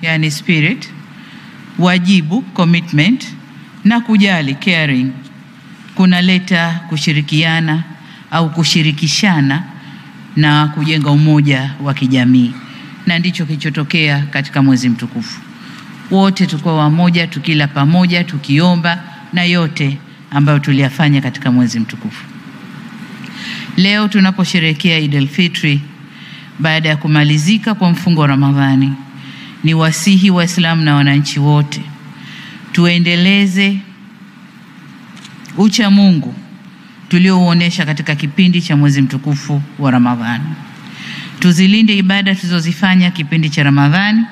yani spirit, wajibu commitment, na kujali caring kunaleta kushirikiana au kushirikishana na kujenga umoja wa kijamii, na ndicho kilichotokea katika mwezi mtukufu. Wote tulikuwa wamoja, tukila pamoja, tukiomba, na yote ambayo tuliyafanya katika mwezi mtukufu. Leo tunaposherehekea Eid al-Fitri baada ya kumalizika kwa mfungo wa Ramadhani, ni wasihi Waislamu na wananchi wote tuendeleze ucha Mungu tuliouonesha katika kipindi cha mwezi mtukufu wa Ramadhani. Tuzilinde ibada tulizozifanya kipindi cha Ramadhani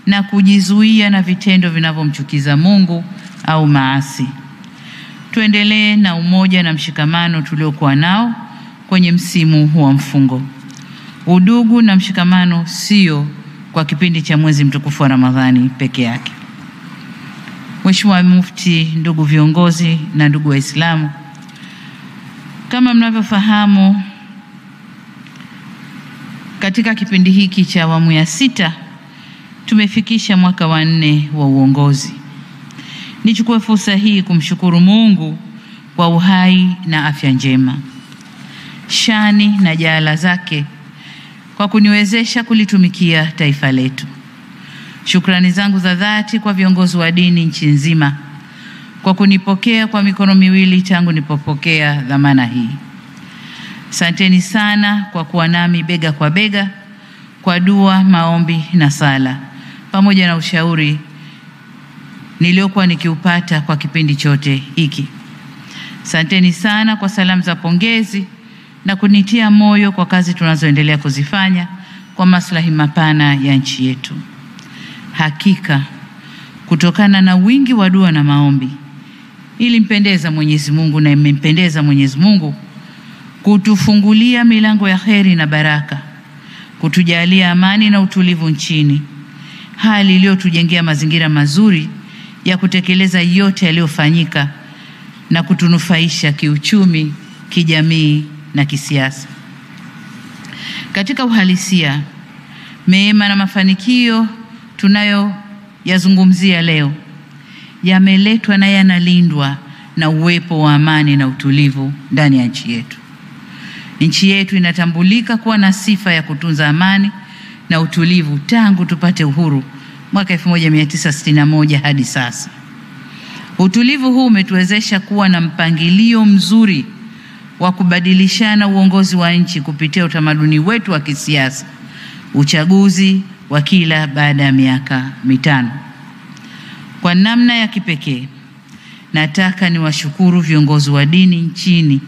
na kujizuia na vitendo vinavyomchukiza Mungu au maasi. Tuendelee na umoja na mshikamano tuliokuwa nao kwenye msimu wa mfungo. Udugu na mshikamano sio kwa kipindi cha mwezi mtukufu wa Ramadhani peke yake. Mheshimiwa Mufti, ndugu viongozi na ndugu Waislamu, kama mnavyofahamu, katika kipindi hiki cha awamu ya 6 tumefikisha mwaka wa 4 wa uongozi. Nichukue fursa hii kumshukuru Mungu kwa uhai na afya njema, shani na jaala zake kwa kuniwezesha kulitumikia taifa letu. Shukrani zangu za dhati kwa viongozi wa dini nchi nzima kwa kunipokea kwa mikono miwili tangu nipopokea dhamana hii. Asanteni sana kwa kuwa nami bega kwa bega kwa dua, maombi na sala, pamoja na ushauri niliokuwa nikiupata kwa kipindi chote hiki. Asanteni sana kwa salamu za pongezi na kunitia moyo kwa kazi tunazoendelea kuzifanya kwa maslahi mapana ya nchi yetu. Hakika kutokana na wingi wa dua na maombi ilimpendeza Mwenyezi Mungu na imempendeza Mwenyezi Mungu kutufungulia milango ya kheri na baraka, kutujalia amani na utulivu nchini, hali iliyotujengea mazingira mazuri ya kutekeleza yote yaliyofanyika na kutunufaisha kiuchumi, kijamii na kisiasa. Katika uhalisia, mema na mafanikio tunayoyazungumzia leo yameletwa na yanalindwa na uwepo wa amani na utulivu ndani ya nchi yetu. Nchi yetu inatambulika kuwa na sifa ya kutunza amani na utulivu tangu tupate uhuru mwaka 1961 hadi sasa. Utulivu huu umetuwezesha kuwa na mpangilio mzuri wa kubadilishana uongozi wa nchi kupitia utamaduni wetu wa kisiasa, uchaguzi wa kila baada ya miaka 5. Kwa namna ya kipekee, nataka niwashukuru viongozi wa dini nchini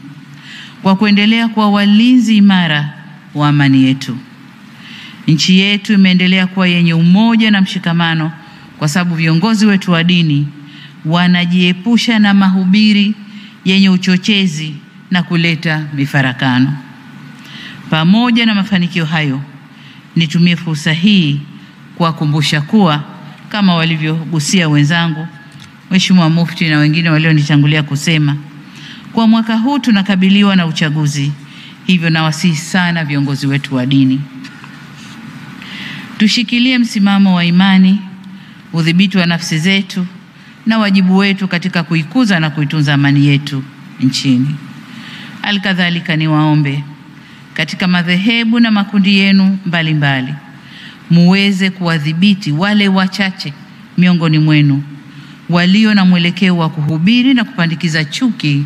kwa kuendelea kuwa walinzi imara wa amani yetu. Nchi yetu imeendelea kuwa yenye umoja na mshikamano kwa sababu viongozi wetu wa dini wanajiepusha na mahubiri yenye uchochezi na kuleta mifarakano. Pamoja na mafanikio hayo, nitumie fursa hii kuwakumbusha kuwa kama walivyogusia wenzangu, Mheshimiwa Mufti na wengine walionitangulia kusema, kwa mwaka huu tunakabiliwa na uchaguzi. Hivyo nawasihi sana viongozi wetu wa dini tushikilie msimamo wa imani, udhibiti wa nafsi zetu na wajibu wetu katika kuikuza na kuitunza amani yetu nchini. Alikadhalika niwaombe katika madhehebu na makundi yenu mbalimbali muweze kuwadhibiti wale wachache miongoni mwenu walio na mwelekeo wa kuhubiri na kupandikiza chuki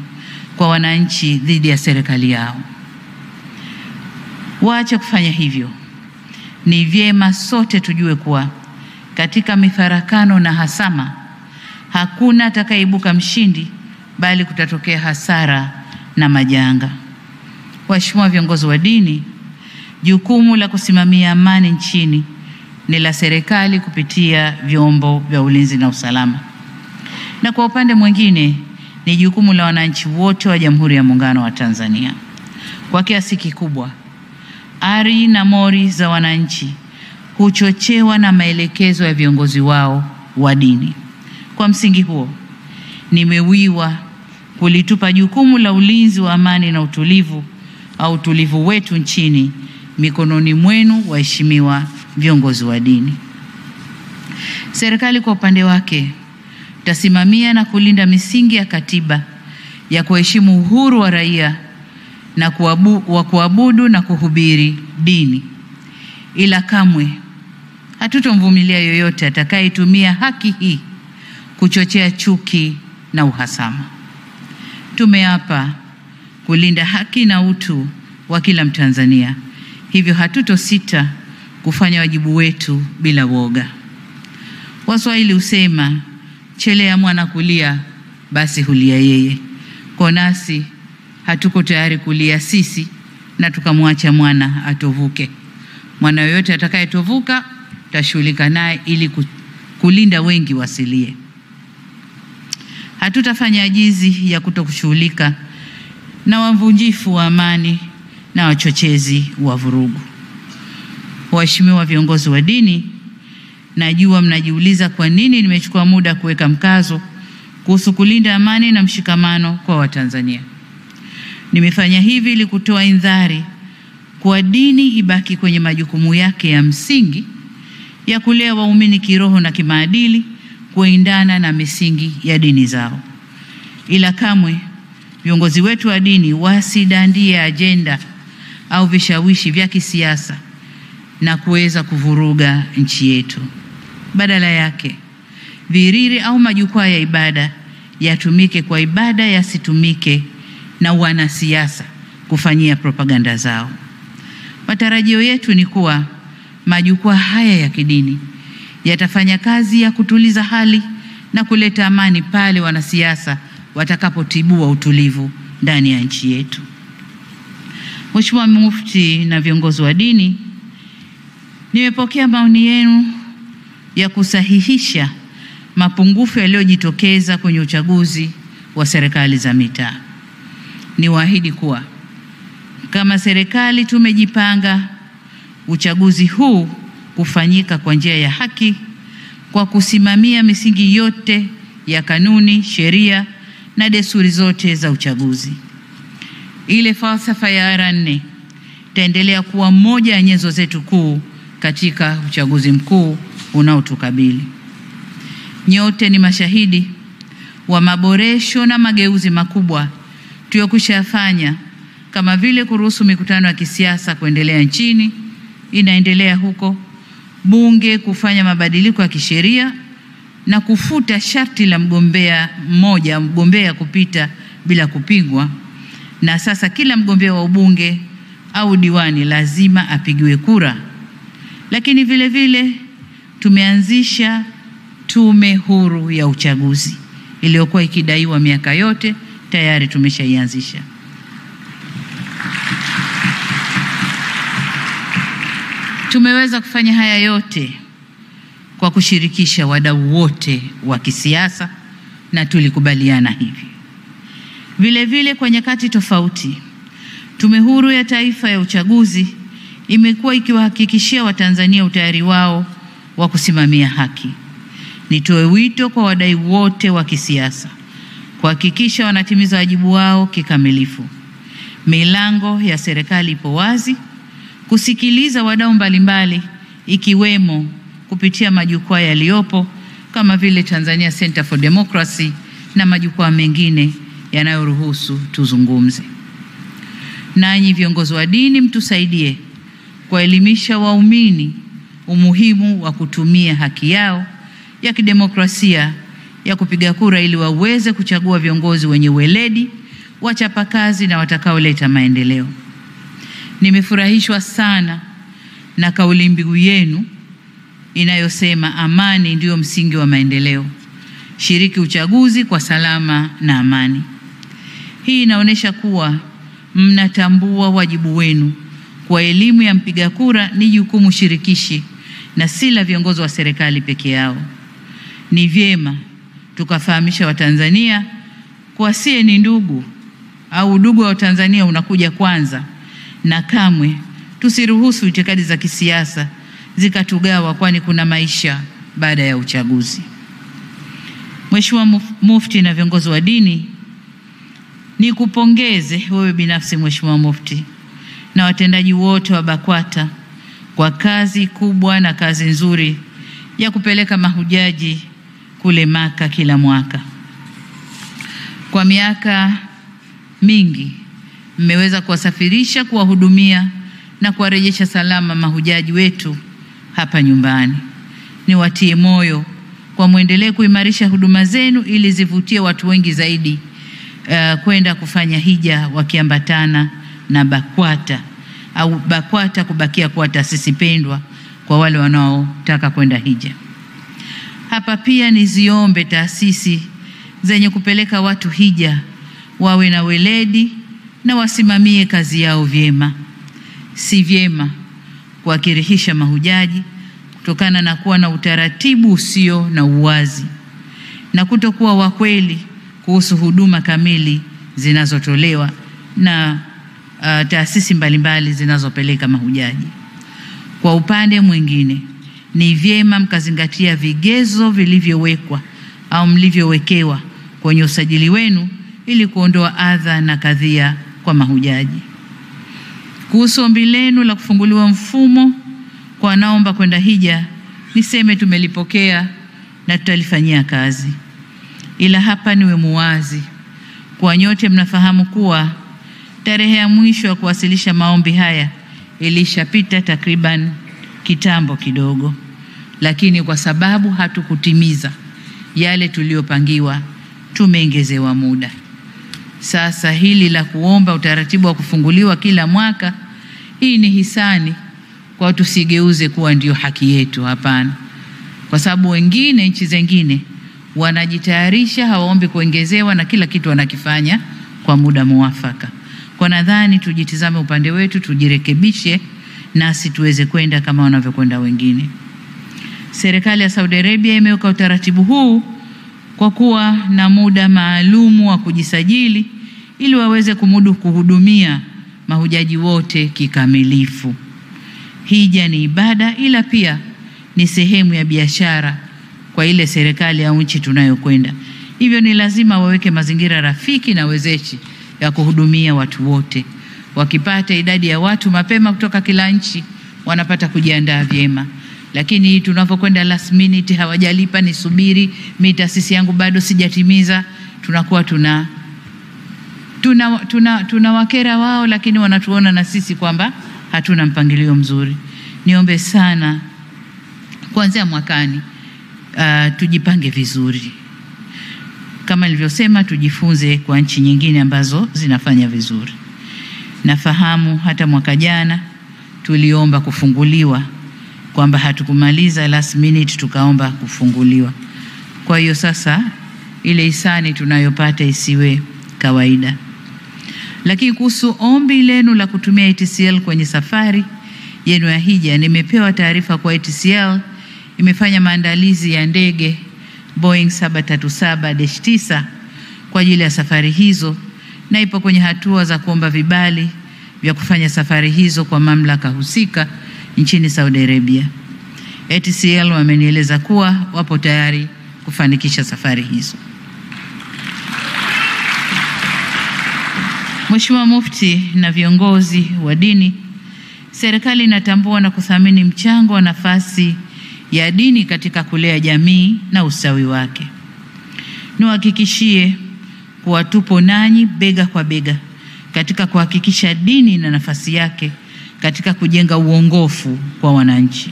kwa wananchi dhidi ya serikali yao. Waache kufanya hivyo. Ni vyema sote tujue kuwa katika mifarakano na hasama hakuna atakayeibuka mshindi, bali kutatokea hasara na majanga. Waheshimiwa viongozi wa dini, jukumu la kusimamia amani nchini ni la serikali kupitia vyombo vya ulinzi na usalama, na kwa upande mwingine ni jukumu la wananchi wote wa Jamhuri ya Muungano wa Tanzania. Kwa kiasi kikubwa, ari na mori za wananchi huchochewa na maelekezo ya viongozi wao wa dini. Kwa msingi huo, nimewiwa kulitupa jukumu la ulinzi wa amani na utulivu wetu nchini mikononi mwenu, waheshimiwa viongozi wa dini. Serikali kwa upande wake tasimamia na kulinda misingi ya katiba ya kuheshimu uhuru wa raia na kuabudu na kuhubiri dini, ila kamwe hatutomvumilia yoyote atakayetumia haki hii kuchochea chuki na uhasama. Tumeapa kulinda haki na utu wa kila Mtanzania, hivyo hatutosita kufanya wajibu wetu bila woga. Waswahili husema chelea mwana kulia basi hulia yeye. Kwa nasi hatuko tayari kulia sisi na tukamwacha mwana atovuke. Mwana yoyote atakayetovuka tashughulika naye ili kulinda wengi wasilie. Hatutafanya ajizi ya kutokushughulika na wavunjifu wa amani na wachochezi wa vurugu. Waheshimiwa viongozi wa dini, najua mnajiuliza kwa nini nimechukua muda kuweka mkazo kuhusu kulinda amani na mshikamano kwa Watanzania. Nimefanya hivi ili kutoa indhari kwa dini ibaki kwenye majukumu yake ya msingi ya kulea waumini kiroho na kimaadili kuendana na misingi ya dini zao. Ila kamwe viongozi wetu wa dini wasidandie ajenda au vishawishi vya kisiasa na kuweza kuvuruga nchi yetu. Badala yake, viriri au majukwaa ya ibada yatumike kwa ibada, yasitumike na wanasiasa kufanyia propaganda zao. Matarajio yetu ni kuwa majukwaa haya ya kidini yatafanya kazi ya kutuliza hali na kuleta amani pale wanasiasa watakapotibua utulivu ndani ya nchi yetu. Mheshimiwa Mufti na viongozi wa dini, nimepokea maoni yenu ya kusahihisha mapungufu yaliyojitokeza kwenye uchaguzi wa serikali za mitaa. Niwaahidi kuwa kama serikali tumejipanga uchaguzi huu kufanyika kwa njia ya haki kwa kusimamia misingi yote ya kanuni, sheria na desturi zote za uchaguzi. Ile falsafa ya R4 itaendelea kuwa moja ya nyenzo zetu kuu katika uchaguzi mkuu unaotukabili. Nyote ni mashahidi wa maboresho na mageuzi makubwa tuliyokushafanya, kama vile kuruhusu mikutano ya kisiasa kuendelea nchini, inaendelea huko, bunge kufanya mabadiliko ya kisheria na kufuta sharti la mgombea kupita bila kupingwa, na sasa kila mgombea wa ubunge au diwani lazima apigiwe kura. Lakini vile vile tumeanzisha tume huru ya uchaguzi iliyokuwa ikidaiwa miaka yote, tayari tumeshaianzisha. Tumeweza kufanya haya yote kwa kushirikisha wadau wote wa kisiasa na tulikubaliana hivi. Vile vile kwa nyakati tofauti, Tume Huru ya Taifa ya Uchaguzi imekuwa ikiwahakikishia Watanzania utayari wao wa kusimamia haki. Nitoe wito kwa wadau wote wa kisiasa kuhakikisha wanatimiza wajibu wao kikamilifu. Milango ya serikali ipo wazi kusikiliza wadau mbalimbali, ikiwemo kupitia majukwaa yaliyopo kama vile Tanzania Center for Democracy na majukwaa mengine yanayoruhusu tuzungumze. Nanyi viongozi wa dini, mtusaidie kuelimisha waumini umuhimu wa kutumia haki yao ya kidemokrasia ya kupiga kura ili waweze kuchagua viongozi wenye weledi, wachapakazi na watakaoleta maendeleo. Nimefurahishwa sana na kauli mbiu yenu inayosema amani ndio msingi wa maendeleo. Shiriki uchaguzi kwa salama na amani. Hii inaonyesha kuwa mnatambua wajibu wenu kwa elimu ya mpiga kura ni jukumu shirikishi na si la viongozi wa serikali peke yao. Ni vyema tukafahamisha Watanzania kwa sie ni ndugu au udugu wa Tanzania unakuja kwanza, na kamwe tusiruhusu itikadi za kisiasa zikatugawa, kwani kuna maisha baada ya uchaguzi. Mheshimiwa Mufti na viongozi wa dini, nikupongeze wewe binafsi Mheshimiwa Mufti na watendaji wote wa BAKWATA kwa kazi kubwa na kazi nzuri ya kupeleka mahujaji kule Maka kila mwaka. Kwa miaka mingi mmeweza kuwasafirisha, kuwahudumia na kuwarejesha salama mahujaji wetu hapa nyumbani. Niwatie moyo kwa muendelee kuimarisha huduma zenu ili zivutie watu wengi zaidi kwenda kufanya hija wakiambatana na BAKWATA au BAKWATA kubakia kuwa taasisi pendwa kwa wale wanaotaka kwenda hija. Hapa pia niziombe taasisi zenye kupeleka watu hija wawe na weledi na wasimamie kazi yao vyema. Si vyema kuwakirihisha mahujaji kutokana na kuwa na utaratibu usio na uwazi na kutokuwa wakweli kuhusu huduma kamili zinazotolewa na taasisi mbalimbali zinazopeleka mahujaji. Kwa upande mwingine, ni vyema mkazingatia vigezo vilivyowekwa au mlivyowekewa kwenye usajili wenu ili kuondoa adha na kadhia kwa mahujaji. Kuhusu ombi lenu la kufunguliwa mfumo kwa wanaomba kwenda hija, niseme tumelipokea na tutalifanyia kazi. Ila hapa niwe muwazi kwa nyote, mnafahamu kuwa tarehe ya mwisho ya kuwasilisha maombi haya ilishapita takriban kitambo kidogo, lakini kwa sababu hatukutimiza yale tuliopangiwa tumeongezewa muda. Sasa hili la kuomba utaratibu wa kufunguliwa kila mwaka, hii ni hisani, kwa tusigeuze kuwa ndio haki yetu. Hapana, kwa sababu wengine, nchi zingine wanajitayarisha, hawaombi kuongezewa na kila kitu wanakifanya kwa muda muafaka. Kwa nadhani tujitizame upande wetu, tujirekebishe nasi tuweze kwenda kama wanavyokwenda wengine. Serikali ya Saudi Arabia imeweka utaratibu huu kwa kuwa na muda maalumu wa kujisajili ili waweze kumudu kuhudumia mahujaji wote kikamilifu. Hija ni ibada, ila pia ni sehemu ya biashara kwa ile serikali au nchi tunayokwenda. Hivyo ni lazima waweke mazingira rafiki na wezeshi ya kuhudumia watu wote. Wakipata idadi ya watu mapema kutoka kila nchi, wanapata kujiandaa vyema. Lakini tunapokwenda last minute, hawajalipa, nisubiri, mimi taasisi yangu bado sijatimiza, tunakuwa tuna wakera wao, lakini wanatuona na sisi kwamba hatuna mpangilio mzuri. Niombe sana kuanzia mwakani tujipange vizuri. Kama nilivyosema, tujifunze kwa nchi nyingine ambazo zinafanya vizuri. Nafahamu hata mwaka jana tuliomba kufunguliwa, kwamba hatukumaliza last minute tukaomba kufunguliwa. Kwa hiyo sasa ile hisani tunayopata isiwe kawaida. Lakini kuhusu ombi lenu la kutumia ATCL kwenye safari yenu ya hija, nimepewa taarifa kwa ATCL imefanya maandalizi ya ndege Boeing 737-9 kwa ajili ya safari hizo na ipo kwenye hatua za kuomba vibali vya kufanya safari hizo kwa mamlaka husika nchini Saudi Arabia. ATCL wamenieleza kuwa wapo tayari kufanikisha safari hizo. Mheshimiwa Mufti na viongozi wa dini, serikali inatambua na kuthamini mchango wa nafasi ya dini katika kulea jamii na ustawi wake. Niwahakikishie kuwa tupo nanyi bega kwa bega katika kuhakikisha dini na nafasi yake katika kujenga uongofu kwa wananchi.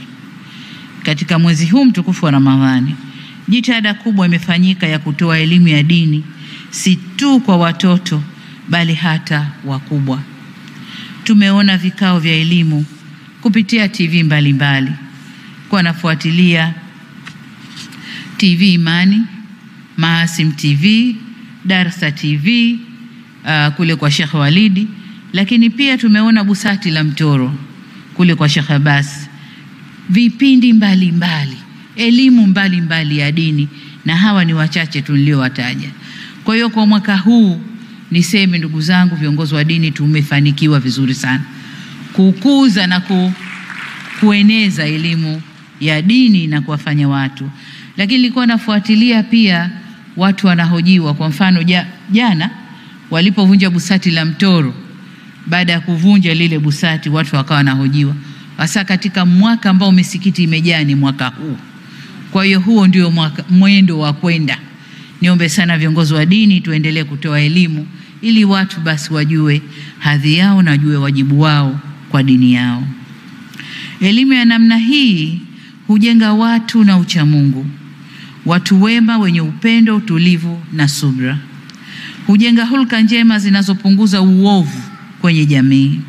Katika mwezi huu mtukufu wa Ramadhani, jitihada kubwa imefanyika ya kutoa elimu ya dini si tu kwa watoto bali hata wakubwa. Tumeona vikao vya elimu kupitia TV mbalimbali. Kwa nafuatilia TV Imani, Maasim TV, Darsa TV kule kwa Sheikh Walidi, lakini pia tumeona Busati la Mtoro kule kwa Sheikh Abbas. Vipindi mbalimbali, elimu mbalimbali ya dini, na hawa ni wachache tuliowataja. Kwa hiyo kwa mwaka huu niseme, ndugu zangu viongozi wa dini, tumefanikiwa vizuri sana kukuza na kueneza elimu ya dini na kuwafanya watu. Lakini nilikuwa nafuatilia pia watu wanahojiwa. Kwa mfano jana walipovunja Busati la Mtoro, baada ya kuvunja lile busati watu wakawa wanahojiwa. Hasa katika mwaka ambao misikiti imejaa ni mwaka huu. Kwa hiyo huo ndio mwendo wa kwenda. Niombe sana viongozi wa dini tuendelee kutoa elimu ili watu basi wajue hadhi yao na wajue wajibu wao kwa dini yao. Elimu ya namna hii hujenga watu na uchamungu, watu wema wenye upendo, utulivu na subra. Hujenga hulka njema zinazopunguza uovu kwenye jamii.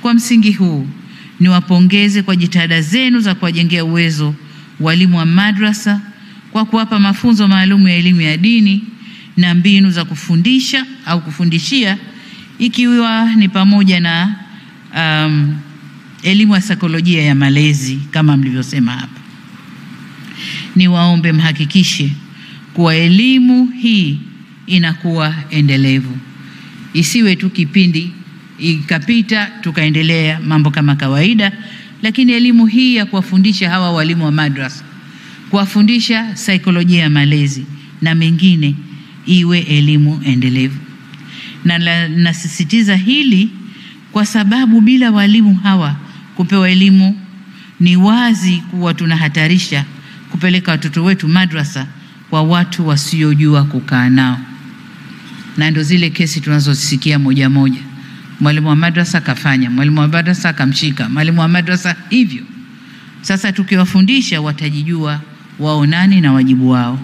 Kwa msingi huu, niwapongeze kwa jitihada zenu za kuwajengea uwezo walimu wa madrasa kwa kuwapa mafunzo maalum ya elimu ya dini na mbinu za kufundisha au kufundishia, ikiwa ni pamoja na elimu ya saikolojia ya malezi kama mlivyosema hapa. Niwaombe mhakikishe kuwa elimu hii inakuwa endelevu. Isiwe tu kipindi ikapita tukaendelea mambo kama kawaida, lakini elimu hii ya kuwafundisha hawa walimu wa madrasa, kuwafundisha saikolojia ya malezi na mengine, iwe elimu endelevu. Na nasisitiza hili kwa sababu bila walimu hawa kupewa elimu, ni wazi kuwa tunahatarisha kupeleka watoto wetu madrasa kwa watu wasiojua kukaa nao. Na ndio zile kesi tunazosikia moja moja. Mwalimu wa madrasa kafanya, mwalimu wa madrasa kamshika, mwalimu wa madrasa hivyo. Sasa tukiwafundisha watajijua wao nani na wajibu wao.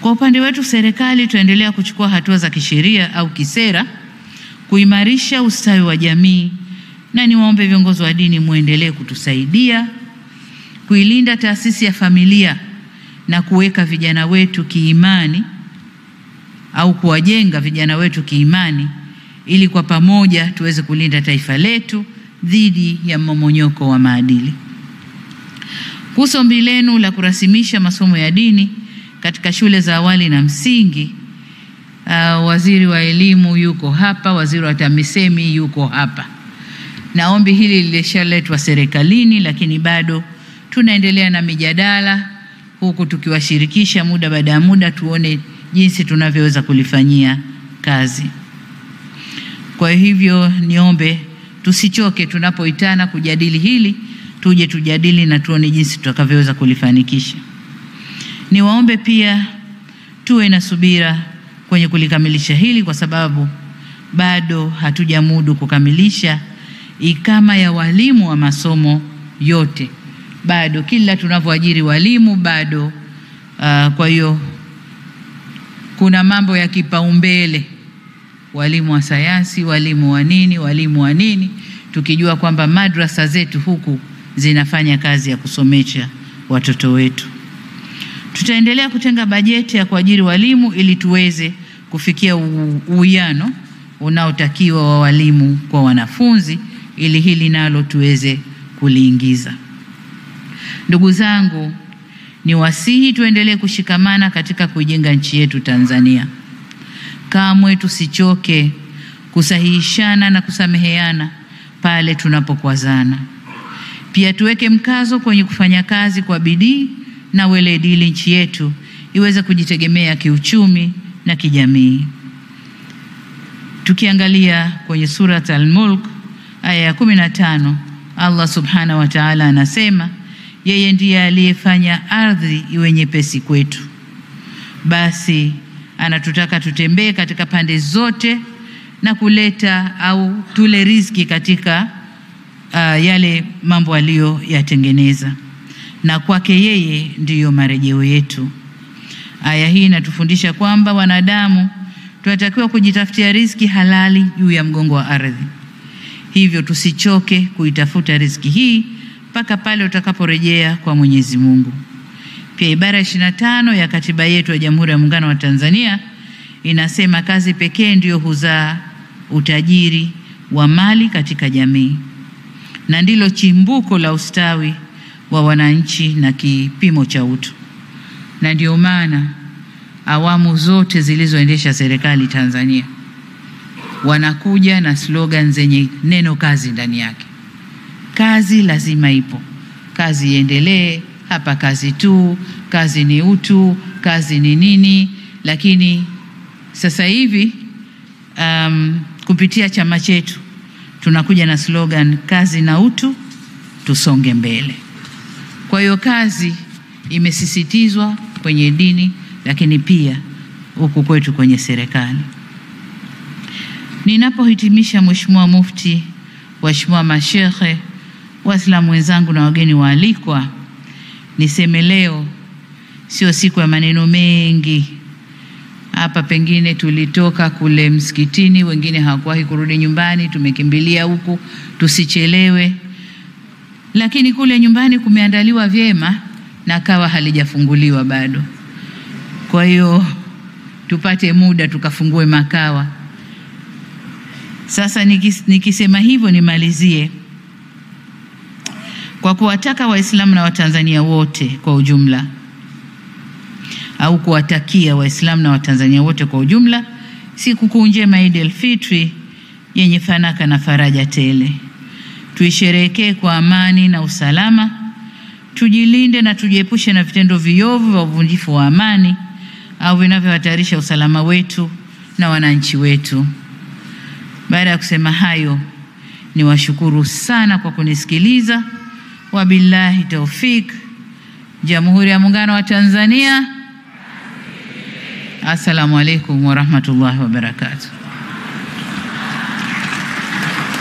Kwa upande wetu serikali tuendelea kuchukua hatua za kisheria au kisera kuimarisha ustawi wa jamii, na niwaombe viongozi wa dini muendelee kutusaidia kuilinda taasisi ya familia na kuweka vijana wetu kiimani au kuwajenga vijana wetu kiimani, ili kwa pamoja tuweze kulinda taifa letu dhidi ya mmomonyoko wa maadili. Kuhusu ombi lenu la kurasimisha masomo ya dini katika shule za awali na msingi, waziri wa elimu yuko hapa, waziri wa TAMISEMI yuko hapa. Na ombi hili lilishaletwa serikalini, lakini bado tunaendelea na mijadala huku tukiwashirikisha muda baada ya muda, tuone jinsi tunavyoweza kulifanyia kazi. Kwa hivyo niombe tusichoke tunapoitana kujadili hili, tuje tujadili na tuone jinsi tutakavyoweza kulifanikisha. Niwaombe pia tuwe na subira kwenye kulikamilisha hili, kwa sababu bado hatujamudu kukamilisha ikama ya walimu wa masomo yote. Bado kila tunavyoajiri walimu bado kwa hiyo kuna mambo ya kipaumbele, walimu wa sayansi, walimu wa nini, tukijua kwamba madrasa zetu huku zinafanya kazi ya kusomesha watoto wetu. Tutaendelea kutenga bajeti ya kuajiri walimu ili tuweze kufikia uwiano unaotakiwa wa walimu kwa wanafunzi, ili hili nalo tuweze kuliingiza. Ndugu zangu, ni wasihi tuendelee kushikamana katika kujenga nchi yetu Tanzania. Kamwe tusichoke kusahihishana na kusameheana pale tunapokwazana. Pia tuweke mkazo kwenye kufanya kazi kwa bidii na weledi ili nchi yetu iweze kujitegemea kiuchumi na kijamii. Tukiangalia kwenye Surat Al-Mulk aya ya 15, Allah Subhanahu wa Ta'ala anasema, yeye ndiye aliyefanya ardhi iwe nyepesi kwetu. Basi anatutaka tutembee katika pande zote na kuleta au tule riziki katika yale mambo aliyoyatengeneza, na kwake yeye ndiyo marejeo yetu. Aya hii inatufundisha kwamba wanadamu tunatakiwa kujitafutia riziki halali juu ya mgongo wa ardhi. Hivyo tusichoke kuitafuta riziki hii mpaka pale utakaporejea kwa Mwenyezi Mungu. Pia ibara 25 ya katiba yetu ya Jamhuri ya Muungano wa Tanzania inasema kazi pekee ndiyo huzaa utajiri wa mali katika jamii, na ndilo chimbuko la ustawi wa wananchi na kipimo cha utu. Na ndio maana awamu zote zilizoendesha serikali Tanzania wanakuja na slogan zenye neno kazi ndani yake. Kazi lazima ipo, kazi iendelee, hapa kazi tu, kazi ni utu, kazi ni nini. Lakini sasa hivi kupitia chama chetu tunakuja na slogan kazi na utu, tusonge mbele. Kwa hiyo kazi imesisitizwa kwenye dini, lakini pia huku kwetu kwenye serikali. Ninapohitimisha, Mheshimiwa Mufti, waheshimiwa mashekhe, Waislamu wenzangu na wageni waalikwa, niseme leo sio siku ya maneno mengi. Hapa pengine tulitoka kule msikitini, wengine hawakuwahi kurudi nyumbani, tumekimbilia huku tusichelewe. Lakini kule nyumbani kumeandaliwa vyema na kawa halijafunguliwa bado. Kwa hiyo tupate muda tukafungue makawa. Sasa nikisema hivyo nimalizie kwa kuwataka Waislamu na Watanzania wote kwa ujumla, au kuwatakia Waislamu na Watanzania wote kwa ujumla sikukuu njema Eid al-Fitri yenye fanaka na faraja tele. Tuisherehekee kwa amani na usalama, tujilinde na tujiepushe na vitendo viovu vya uvunjifu wa amani au vinavyohatarisha usalama wetu na wananchi wetu. Baada ya kusema hayo, niwashukuru sana kwa kunisikiliza. Wabillahi taufik. Jamhuri ya Muungano wa Tanzania. Assalamu alaikum wa rahmatullahi wa barakatuh.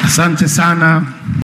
Asante sana.